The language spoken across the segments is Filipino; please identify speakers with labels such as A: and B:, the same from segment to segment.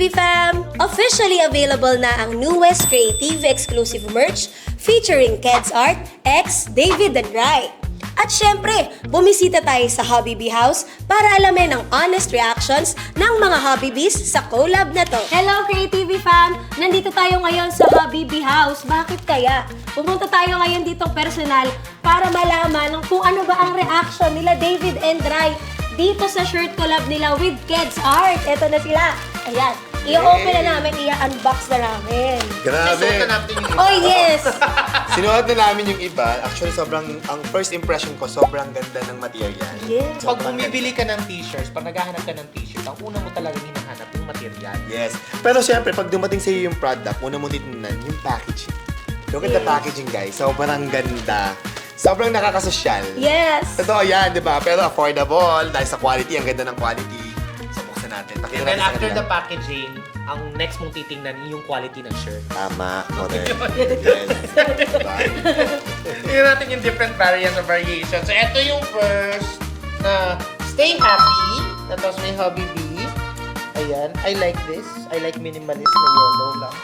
A: TV fam! Officially available na ang newest Creative exclusive merch featuring Keds Art x David and Rai. At syempre, bumisita tayo sa Hobby Bee House para alamin ang honest reactions ng mga Hobby Bees sa collab na to. Hello Creative fam! Nandito tayo ngayon sa Hobby Bee House. Bakit kaya? Pumunta tayo ngayon dito personal para malaman kung ano ba ang reaction nila David and Rai dito sa shirt collab nila with Keds Art. Eto na sila. Ayan. I-open na namin, i-unbox na namin.
B: Grabe!
C: Sinuot na natin yung iba.
A: Oh yes!
B: Sinuot na namin yung iba. Actually, ang first impression ko, sobrang ganda ng material.
A: Yes.
C: Pag bumibili ka ng t-shirts, pag naghahanap ka ng t-shirt, ang una mo talagang hinahanap yung material.
B: Yes. Pero syempre, pag dumating sa iyo yung product, una mo titignan yung packaging. Look at the packaging, guys. Sobrang ganda. Sobrang nakakasosyal.
A: Yes!
B: Totoo yan, di ba? Pero affordable, dahil sa quality, ang ganda ng quality. So, buksan natin. Pakita
C: And then
B: natin sa
C: after
B: kanila.
C: the packaging, ang next mong titingnan yung quality ng shirt.
B: Tama. Okay. Yes. Diba?
C: Tingnan natin yung different variants of variation. So, ito yung first na Stay Happy. Tapos may Hobby Bee. Ayan. I like this. I like minimalist na yellow lang.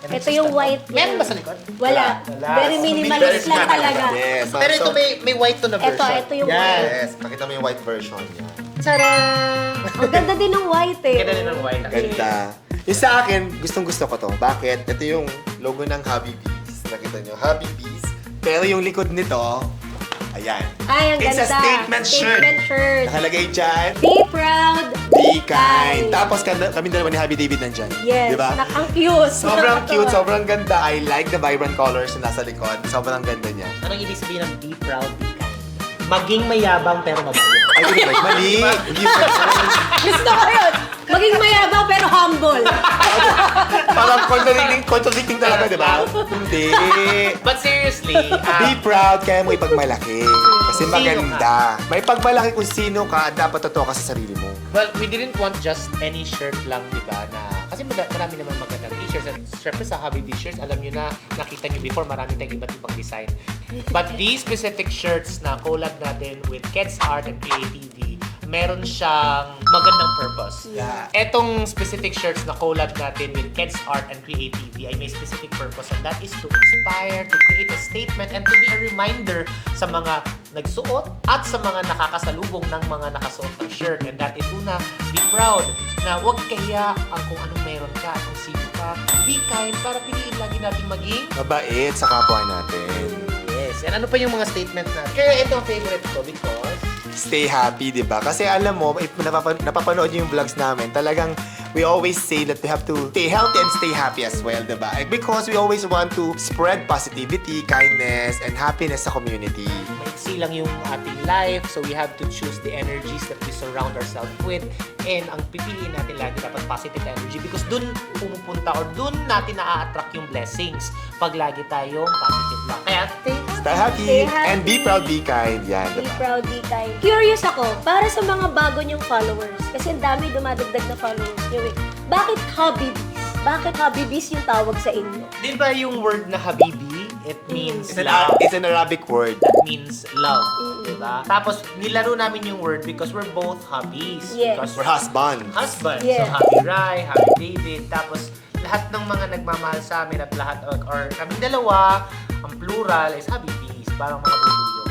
C: And
A: Ito yung white.
C: Meron ba sa likod?
A: Wala.
C: Wala.
A: Very minimalist lang talaga.
B: Yes.
C: Pero ito may white to na version.
A: Ito yung
C: Yan.
A: white.
B: Yes. Pakita mo yung white version. Yan.
A: Tcharam! Ang ganda din ng white eh.
C: Ganda din ng white.
B: Ganda. Yung sa akin, gustong-gusto ko to. Bakit? Ito yung logo ng Hobby Bees. Nakita nyo, Hobby Bees. Pero yung likod nito, ayan.
A: Ay, ang
B: It's
A: ganda.
B: a statement shirt.
A: Statement shirt.
B: Nakalagay dyan,
A: Be proud.
B: be kind. Tapos kami dalawa ni Happy David nandyan.
A: Yes.
B: Diba?
A: Ang cute.
B: Sobrang cute,
A: Nakakatawa.
B: sobrang ganda. I like the vibrant colors na nasa likod. Sobrang ganda niya.
C: Anong ibig sabihin ng be proud, be kind? Maging mayabang pero mabait.
B: Ay, yun, mali. Hindi yun.
A: Gusto ko yun. Maging mayabang pero humble.
B: Parang contradicting talaga, di ba? Hindi.
C: But seriously,
B: Be proud, kaya mo ipagmalaki. Kasi
C: Sino
B: maganda. May pagmalaki kung sino ka, dapat totoo ka sa sarili mo.
C: well, we didn't want just any shirt lang, di ba? Kasi marami naman magandang t-shirts. At syempre sa Hobby t-shirts, alam nyo na, nakita nyo before, marami tayong iba't ibang design. But these specific shirts na collab natin with Keds Art and Creativity, meron siyang magandang purpose.
B: Yeah.
C: Etong specific shirts na collab natin with Keds Art and Creativity ay may specific purpose, and that is to inspire, to create a statement, and to be a reminder sa mga nagsuot at sa mga nakakasalubong ng mga nakasuot ng shirt. And that is una, be proud na huwag kaya ang kung anong meron ka, kung sino ka. Be kind para piliin lagi natin maging
B: Mabait sa kapwa natin.
C: yes. And ano pa yung mga statement natin? Kaya ito ang favorite ko because
B: Stay happy, di ba? Kasi alam mo, if napapanood niyo yung vlogs namin, talagang we always say that we have to stay healthy and stay happy as well, di ba? Because we always want to spread positivity, kindness, and happiness sa community.
C: maiksi lang yung ating life, so we have to choose the energies that we surround ourselves with, and ang pipiliin natin lagi dapat positive energy because dun pumupunta or dun natin na-attract yung blessings pag lagi tayong positive lang. Kaya
B: Stay happy,
A: Stay happy.
B: and be proud, be kind. Yan, di
A: Be
B: ba?
A: proud, be kind. Curious ako, para sa mga bago niyong followers, kasi ang dami dumadagdag na followers niyo eh. Bakit Hobby Bees? Bakit Hobby Bees yung tawag sa inyo?
C: di ba yung word na habibi, it means
B: It's
C: love.
B: it's an Arabic word.
C: That means love, di ba? Tapos nilaro namin yung word because we're both hobbies.
A: Yes.
C: Because
B: We're husband.
C: husband.
A: Yeah.
C: So, Happy Rai, Happy David. Tapos, lahat ng mga nagmamahal sa amin at lahat, or kami dalawa, ang plural is Happy Bees. Parang mga bubuyog.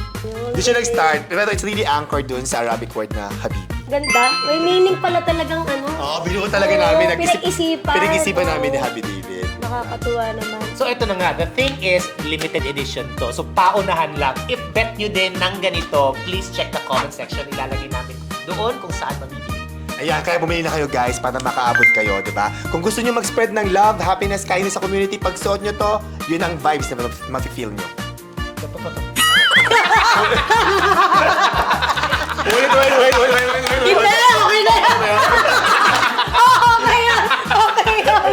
B: Di siya nag-start, pero it's really anchored dun sa Arabic word na habib.
A: Ganda. May meaning pala talagang ano.
B: Oo, binuo talaga
A: Oo,
B: namin.
A: pinag-isipan.
B: Pinag-isipan namin ni
A: Oo.
B: Happy David.
A: Nakakatuwa naman.
C: So, ito na nga. The thing is, limited edition to. So, paunahan lang. If bet nyo din ng ganito, please check the comment section. Ilalagay namin doon kung saan mabibili.
B: Ayan, kaya bumili na kayo guys para makaabot kayo, di ba? Kung gusto nyo mag-spread ng love, happiness, kindness sa community, pag suot nyo to, yun ang vibes na mafe-feel nyo. Wait.
A: Hindi! Okay na yan! Oo, okay yan! Okay yan!